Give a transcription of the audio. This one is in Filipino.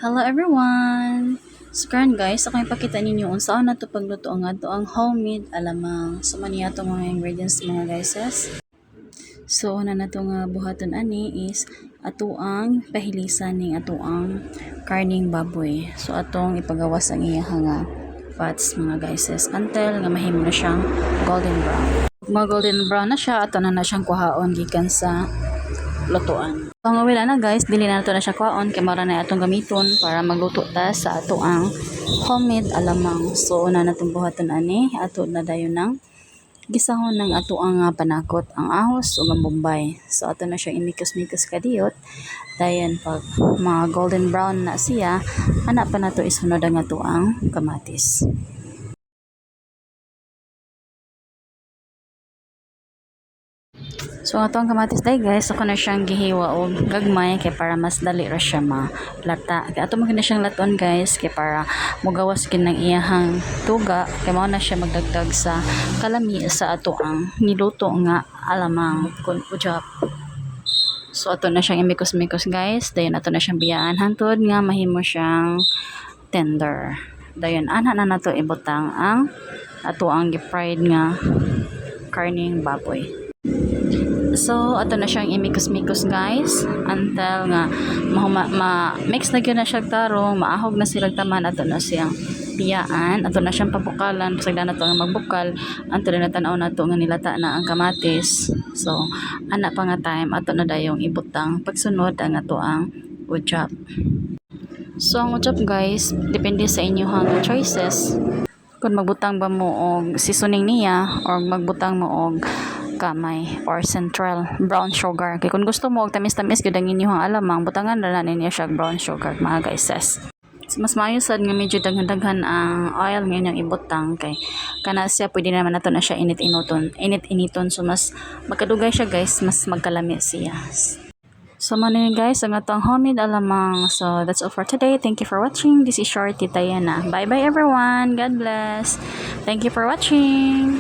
Hello everyone! So karon guys, ako ipakita ninyo kung saan na to pagluto ang ato ang homemade alamang. So maniya to mga ingredients mga guys. So una na to nga buhaton ani is ato ang pahilisan ning ato ang karning baboy. So atong ipagawas ang iya nga fats mga guys until nga mahimo na siyang golden brown. Pag mga golden brown na siya, ato na siyang kuhaon gikan sa lutuan. So ang wala na guys, dili na nato na siya kuhaon kay mara na atong gamiton para magluto ta sa ato ang homemade alamang. So una natong buhaton ani, ato na dayon ng gisahon ng ato ang panakot, ang ahos ug ang bombay. So ato na siya imikos-mikos kadiyot. Dayon pag mga golden brown na siya, ana pa nato isunod ang ato ang kamatis. So ato ang kamatis day guys, ako na siyang gihiwa og gagmay kay para mas dali ra siya malata. Kay ato man na siyang laton guys kay para mogawas kin ng iyahang tuga kay mao na siya magdagdag sa kalami sa ato ang niluto nga alamang kun ujap. So ato na siyang imikos-mikos guys, dayon ato na siyang biyaan hantod nga mahimo siyang tender. Dayon ana na nato ibutang ang ato ang gi-fried nga karning baboy. So, ato na siyang imikos-mikos guys until nga mix na gyud na siya tarong, maahog na sila taman, ato na siyang biyaan, ato na siyang pabukalan, pasagdan nato nga magbukal, until na tan-aw nato nga nilata na ang kamatis. So, ana pa nga time ato na dayong ibutang pagsunod ang ato ang ujap. So, ang ujap guys, depende sa inyong choices. Kung magbutang ba mo og seasoning niya or magbutang mo og kamay or central brown sugar. Kaya kung gusto mo og tamis-tamis gyud ang inyong alamang, butangan na ninyo siya brown sugar mga guys. So, mas maayo sad nga medyo daghan-daghan ang oil nga inyong ibutang kay kana siya pwede naman nato na siya init-initon. So mas magkadugay siya guys, mas magkalami siya. So manin guys ang atong homemade alamang. So that's all for today. Thank you for watching. This is Shorty Tayana. Bye bye everyone. God bless. Thank you for watching.